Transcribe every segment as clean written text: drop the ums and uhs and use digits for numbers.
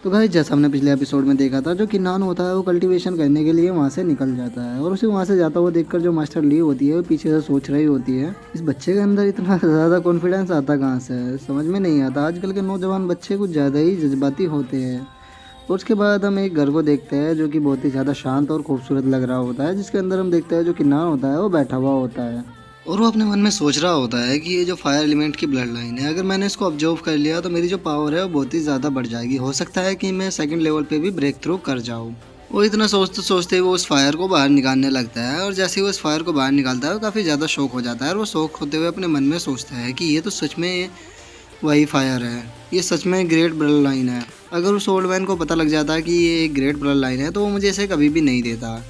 तो गाइस जैसा हमने पिछले एपिसोड में देखा था, जो किन्नान होता है वो कल्टीवेशन करने के लिए वहाँ से निकल जाता है और उसे वहाँ से जाता हुआ देखकर जो मास्टर ली होती है वो पीछे से सोच रही होती है, इस बच्चे के अंदर इतना ज़्यादा कॉन्फिडेंस आता कहाँ से है, समझ में नहीं आता। आजकल के नौजवान बच्चे कुछ ज़्यादा ही जज्बाती होते हैं। और उसके बाद हम एक घर को देखते हैं जो कि बहुत ही ज़्यादा शांत और खूबसूरत लग रहा होता है, जिसके अंदर हम देखते हैं जो किन्नान होता है वो बैठा हुआ होता है और वो अपने मन में सोच रहा होता है कि ये जो फायर एलिमेंट की ब्लड लाइन है, अगर मैंने इसको ऑब्जर्व कर लिया तो मेरी जो पावर है वो बहुत ही ज़्यादा बढ़ जाएगी। हो सकता है कि मैं सेकंड लेवल पे भी ब्रेक थ्रू कर जाऊँ। वो इतना सोचते सोचते वो उस फायर को बाहर निकालने लगता है और जैसे ही वो उस फायर को बाहर निकालता है वो काफ़ी ज़्यादा शौक हो जाता है और वो शौक होते हुए अपने मन में सोचता है कि ये तो सच में वही फायर है, ये सच में ग्रेट ब्लड लाइन है। अगर उस ओल्ड मैन को पता लग जाता है कि ये एक ग्रेट ब्लड लाइन है तो वो मुझे इसे कभी भी नहीं देता।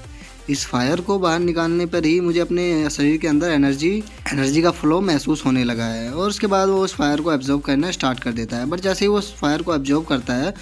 इस फायर को बाहर निकालने पर ही मुझे अपने शरीर के अंदर एनर्जी का फ्लो महसूस होने लगा है और उसके बाद वो उस फायर को एब्जॉर्ब करना स्टार्ट कर देता है। बट जैसे ही वो उस फायर को एब्जॉर्ब करता है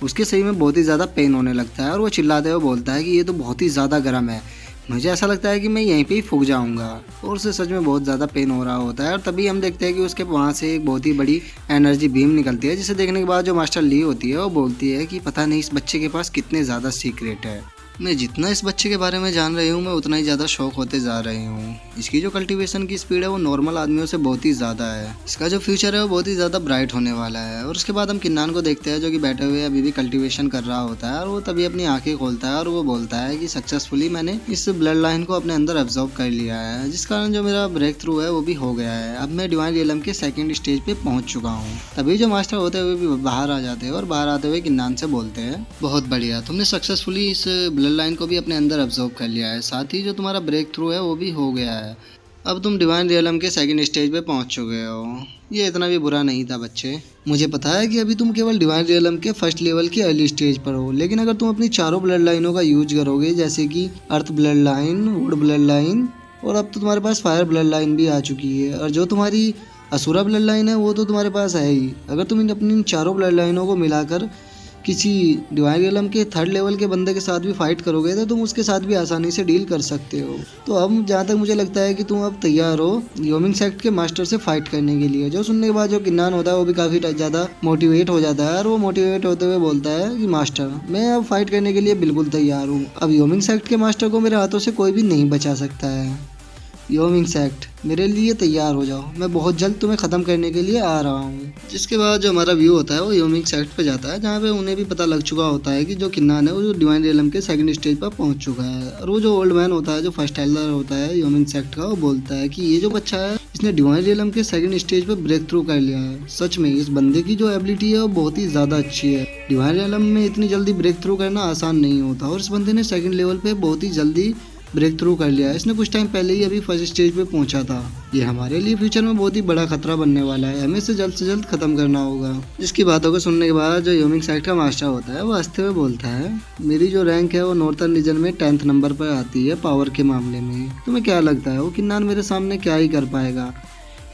उसके शरीर में बहुत ही ज़्यादा पेन होने लगता है और वो चिल्लाते हुए बोलता है कि ये तो बहुत ही ज़्यादा गर्म है, मुझे ऐसा लगता है कि मैं यहीं पे ही फूक जाऊंगा। और उसे सच में बहुत ज़्यादा पेन हो रहा होता है और तभी हम देखते हैं कि उसके वहाँ से एक बहुत ही बड़ी एनर्जी बीम निकलती है, जिसे देखने के बाद जो मास्टर ली होती है वो बोलती है कि पता नहीं इस बच्चे के पास कितने ज़्यादा सीक्रेट है। मैं जितना इस बच्चे के बारे में जान रही हूँ मैं उतना ही ज़्यादा शौक होते जा रही हूँ। इसकी जो कल्टीवेशन की स्पीड है वो नॉर्मल आदमियों से बहुत ही ज़्यादा है। इसका जो फ्यूचर है वो बहुत ही ज़्यादा ब्राइट होने वाला है। और उसके बाद हम किन्नान को देखते हैं जो कि बैठे हुए अभी भी कल्टीवेशन कर रहा होता है और वो तभी अपनी आंखें खोलता है और वो बोलता है कि सक्सेसफुली मैंने इस ब्लड लाइन को अपने अंदर एब्जॉर्ब कर लिया है, जिस कारण जो मेरा ब्रेक थ्रू है वो भी हो गया है। अब मैं डिवाइन रियलम के सेकंड स्टेज पे पहुंच चुका हूँ। तभी जो मास्टर होते हुए भी बाहर आ जाते हैं और बाहर आते हुए किन्नान से बोलते हैं, बहुत बढ़िया, तुमने सक्सेसफुली इस ब्लड लाइन को भी अपने अंदर एब्जॉर्ब कर लिया है, साथ ही जो तुम्हारा ब्रेक थ्रू है वो भी हो गया है। अब तुम डिवाइन रियलम के सेकंड स्टेज पे पहुंच चुके हो। ये इतना भी बुरा नहीं था बच्चे। मुझे पता है कि अभी तुम केवल डिवाइन रियलम के फर्स्ट लेवल की अर्ली स्टेज पर हो, लेकिन अगर तुम अपनी चारों ब्लड लाइनों का यूज करोगे, जैसे कि earth blood line, wood blood line और अब तो तुम्हारे पास फायर ब्लड लाइन भी आ चुकी है, और जो तुम्हारी असुरा ब्लड लाइन है वो तो तुम्हारे पास है ही। अगर तुम अपनी चारों ब्लड लाइनों को मिलाकर किसी डिवाइन रियलम के थर्ड लेवल के बंदे के साथ भी फाइट करोगे तो तुम उसके साथ भी आसानी से डील कर सकते हो। तो अब जहाँ तक मुझे लगता है कि तुम अब तैयार हो योमिंग सेक्ट के मास्टर से फाइट करने के लिए। जो सुनने के बाद जो किन्नान होता है वो भी काफ़ी ज़्यादा मोटिवेट हो जाता है और वो मोटिवेट होते हुए बोलता है कि मास्टर, मैं अब फाइट करने के लिए बिल्कुल तैयार हूँ। अब योमिंग सेक्ट के मास्टर को मेरे हाथों से कोई भी नहीं बचा सकता है। योमिंग सेक्ट, मेरे लिए तैयार हो जाओ, मैं बहुत जल्द तुम्हें ख़त्म करने के लिए आ रहा हूँ। जिसके बाद जो हमारा व्यू होता है वो योमिंग सेक्ट पे जाता है, जहाँ पे उन्हें भी पता लग चुका होता है कि जो किन्नान है वो डिवाइन रियलम के सेकंड स्टेज पर पहुँच चुका है। और वो जो ओल्ड मैन होता है, जो फर्स्ट एल्डर होता है योमिंग सेक्ट का, वो बोलता है कि ये जो बच्चा है इसने डिवाइन रियलम के सेकंड स्टेज पर ब्रेक थ्रू कर लिया है। सच में इस बंदे की जो एबिलिटी है वो बहुत ही ज़्यादा अच्छी है। डिवाइन रियलम में इतनी जल्दी ब्रेक थ्रू करना आसान नहीं होता और इस बंदे ने सेकंड लेवल पे बहुत ही जल्दी ब्रेक थ्रू कर लिया है। इसने कुछ टाइम पहले ही अभी फर्स्ट स्टेज पे पहुंचा था। ये हमारे लिए फ्यूचर में बहुत ही बड़ा खतरा बनने वाला है, हमें इसे जल्द से जल्द खत्म करना होगा। जिसकी बातों को सुनने के बाद जो योमिंग सेक्ट का मास्टर होता है वो हंसते हुए बोलता है, मेरी जो रैंक है वो नॉर्थर्न रीजन में 10th नंबर पर आती है पावर के मामले में। तुम्हें क्या लगता है वो किन्नान मेरे सामने क्या ही कर पाएगा?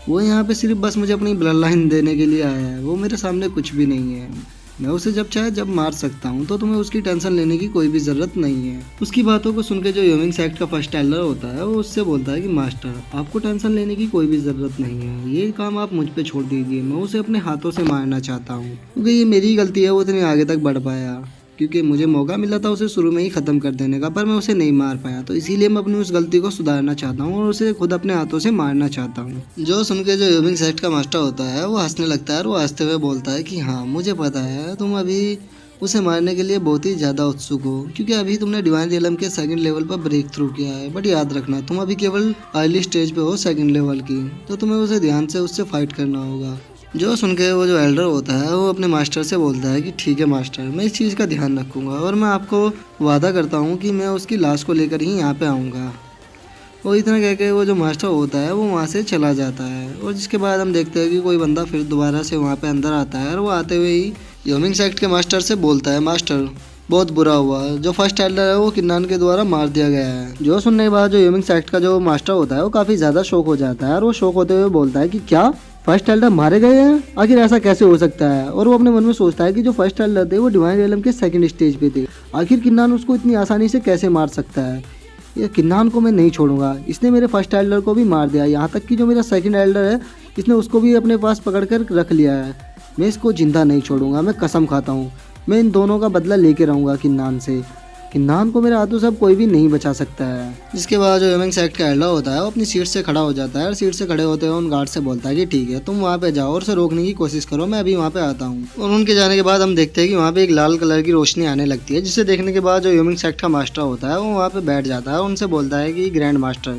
वो यहाँ पे सिर्फ बस मुझे अपनी ब्लड लाइन देने के लिए आया है, वो मेरे सामने कुछ भी नहीं है। मैं उसे जब चाहे जब मार सकता हूँ, तो तुम्हें उसकी टेंशन लेने की कोई भी ज़रूरत नहीं है। उसकी बातों को सुनकर जो योमिंग सेक्ट का फर्स्ट एल्डर होता है वो उससे बोलता है कि मास्टर, आपको टेंशन लेने की कोई भी ज़रूरत नहीं है, ये काम आप मुझ पे छोड़ दीजिए, मैं उसे अपने हाथों से मारना चाहता हूँ। क्योंकि ये मेरी गलती है वो इतनी आगे तक बढ़ पाया, क्योंकि मुझे मौका मिला था उसे शुरू में ही ख़त्म कर देने का, पर मैं उसे नहीं मार पाया। तो इसीलिए मैं अपनी उस गलती को सुधारना चाहता हूँ और उसे खुद अपने हाथों से मारना चाहता हूँ। जो सुन के जो योमिंग सेक्ट का मास्टर होता है वो हंसने लगता है और वो हंसते हुए बोलता है कि हाँ, मुझे पता है तुम अभी उसे मारने के लिए बहुत ही ज़्यादा उत्सुक हो, क्योंकि अभी तुमने डिवाइन रियलम के सेकंड लेवल पर ब्रेक थ्रू किया है। बट याद रखना, तुम अभी केवल अर्ली स्टेज पे हो सेकंड लेवल की, तो तुम्हें उसे ध्यान से उससे फाइट करना होगा। जो सुन के वो जो एल्डर होता है वो अपने मास्टर से बोलता है कि ठीक है मास्टर, मैं इस चीज़ का ध्यान रखूँगा और मैं आपको वादा करता हूँ कि मैं उसकी लाश को लेकर ही यहाँ पे आऊँगा। वो इतना कह के वो जो मास्टर होता है वो वहाँ से चला जाता है। और जिसके बाद हम देखते हैं कि कोई बंदा फिर दोबारा से वहाँ पे अंदर आता है और वो आते हुए ही योमिंग सेक्ट के मास्टर से बोलता है, मास्टर बहुत बुरा हुआ, जो फर्स्ट एल्डर है वो किन्नान के द्वारा मार दिया गया है। जो सुनने के बाद जो योमिंग सेक्ट का जो मास्टर होता है वो काफ़ी ज़्यादा शौक हो जाता है और वो शौक होते हुए बोलता है कि क्या फर्स्ट एल्डर मारे गए हैं, आखिर ऐसा कैसे हो सकता है? और वो अपने मन में सोचता है कि जो फर्स्ट एल्डर थे वो डिवाइन रियलम के सेकंड स्टेज पे थे, आखिर किन्नान उसको इतनी आसानी से कैसे मार सकता है? ये किन्नान को मैं नहीं छोड़ूंगा, इसने मेरे फर्स्ट एल्डर को भी मार दिया, यहाँ तक कि जो मेरा सेकंड एल्डर है इसने उसको भी अपने पास पकड़ कर रख लिया है। मैं इसको जिंदा नहीं छोड़ूंगा, मैं कसम खाता हूँ। मैं इन दोनों का बदला लेके रहूँगा किन्नान से। किन्नान को मेरे हाथों से अब कोई भी नहीं बचा सकता है। जिसके बाद जो ह्यूमन सेक्ट का एल्डर होता है वो अपनी सीट से खड़ा हो जाता है और सीट से खड़े होते हुए उन गार्ड से बोलता है कि ठीक है, तुम वहाँ पे जाओ और उसे रोकने की कोशिश करो, मैं अभी वहाँ पे आता हूँ। और उनके जाने के बाद हम देखते हैं कि वहाँ पे एक लाल कलर की रोशनी आने लगती है, जिसे देखने के बाद जो ह्यूमन सेक्ट का मास्टर होता है वो वहाँ पे बैठ जाता है और उनसे बोलता है कि ग्रैंड मास्टर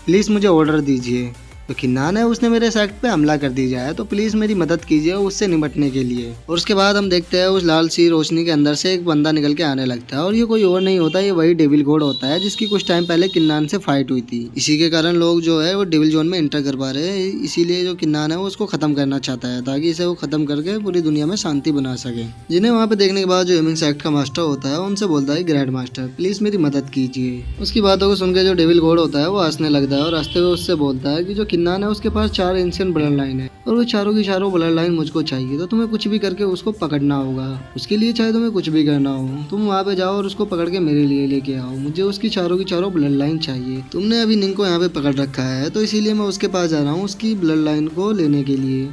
प्लीज़ मुझे ऑर्डर दीजिए। तो किन्नान है उसने मेरे सेक्ट पे हमला कर दिया है, तो प्लीज़ मेरी मदद कीजिए उससे निपटने के लिए। और उसके बाद हम देखते हैं उस लाल सी रोशनी के अंदर से एक बंदा निकल के आने लगता है और ये कोई और नहीं होता, ये वही डेविल गॉड होता है जिसकी कुछ टाइम पहले किन्नान से फाइट हुई थी। इसी के कारण लोग जो है वो डेविल जोन में एंटर कर पा रहे हैं, इसीलिए जो किन्नान है वो उसको खत्म करना चाहता है ताकि इसे वो खत्म करके पूरी दुनिया में शांति बना सके। जिन्हें वहाँ पे देखने के बाद जो ह्यूमन सेक्ट का मास्टर होता है उनसे बोलता है ग्रैंड मास्टर प्लीज़ मेरी मदद कीजिए। उसकी बातों को सुनकर जो डेविल गॉड होता है वो हंसने लगता है और हंसते हुए उससे बोलता है कि जो किन्नान है उसके पास 4 एंशिएंट ब्लड लाइन है और वो चारों की चारों ब्लड लाइन मुझको चाहिए, तो तुम्हें कुछ भी करके उसको पकड़ना होगा। उसके लिए चाहे तुम्हें कुछ भी करना हो, तुम वहाँ पे जाओ और उसको पकड़ के मेरे लिए लेके आओ। मुझे उसकी चारों की चारों ब्लड लाइन चाहिए। तुमने अभी निंग को यहाँ पे पकड़ रखा है, तो इसीलिए मैं उसके पास जा रहा हूँ उसकी ब्लड लाइन को लेने के लिए।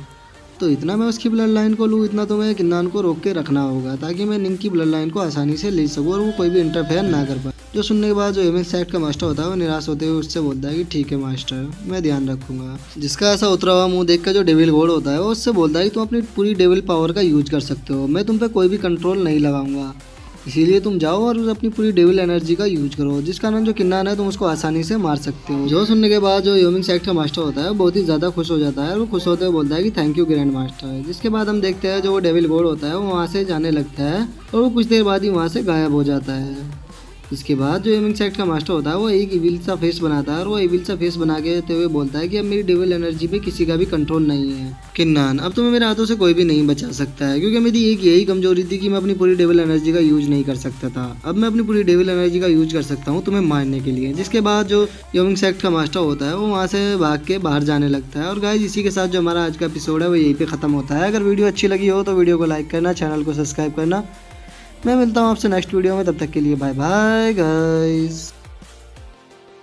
तो इतना मैं उसकी ब्लड लाइन को लूँ, इतना तो मैं किन्नान को रोक के रखना होगा ताकि मैं निंग की ब्लड लाइन को आसानी से ले सकूँ और वो कोई भी इंटरफेयर ना कर पाए। जो सुनने के बाद जो ह्यूमन सेक्ट का मास्टर होता है वो निराश होते हुए उससे बोलता है कि ठीक है मास्टर, मैं ध्यान रखूंगा। जिसका ऐसा उतरा हुआ मुंह देखकर जो डेविल गॉड होता है वो उससे बोलता है कि तुम अपनी पूरी डेविल पावर का यूज कर सकते हो, मैं तुम पे कोई भी कंट्रोल नहीं लगाऊंगा, इसीलिए तुम जाओ और अपनी पूरी डेविल एनर्जी का यूज करो, जिस कारण जो किन्नान है तुम उसको आसानी से मार सकते हो। जो सुनने के बाद जो ह्यूमन सेक्ट का मास्टर होता है वो बहुत ही ज़्यादा खुश हो जाता है और वो खुश होते हुए बोलता है कि थैंक यू ग्रैंड मास्टर। जिसके बाद हम देखते हैं जो वो डेविल गॉड होता है वो वहाँ से जाने लगता है और वो कुछ देर बाद ही वहाँ से गायब हो जाता है। इसके बाद जो ह्यूमन सेक्ट का मास्टर होता है वो एक इविल सा फेस बनाता है और वो इविल सा फेस बना के हुए बोलता है कि अब मेरी डेविल एनर्जी पे किसी का भी कंट्रोल नहीं है। किन्नान, अब तुम्हें मेरे हाथों से कोई भी नहीं बचा सकता है, क्योंकि मेरी एक यही कमजोरी थी कि मैं अपनी पूरी डेविल एनर्जी का यूज नहीं कर सकता था। अब मैं अपनी पूरी डेविल एनर्जी का यूज कर सकता हूँ तुम्हें मारने के लिए। जिसके बाद जो ह्यूमन सेक्ट का मास्टर होता है वो वहाँ से भाग के बाहर जाने लगता है। और गाइस इसी के साथ जो हमारा आज का एपिसोड है वो यहीं पे खत्म होता है। अगर वीडियो अच्छी लगी हो तो वीडियो को लाइक करना, चैनल को सब्सक्राइब करना। मैं मिलता हूँ आपसे नेक्स्ट वीडियो में, तब तक के लिए बाय बाय गाइस।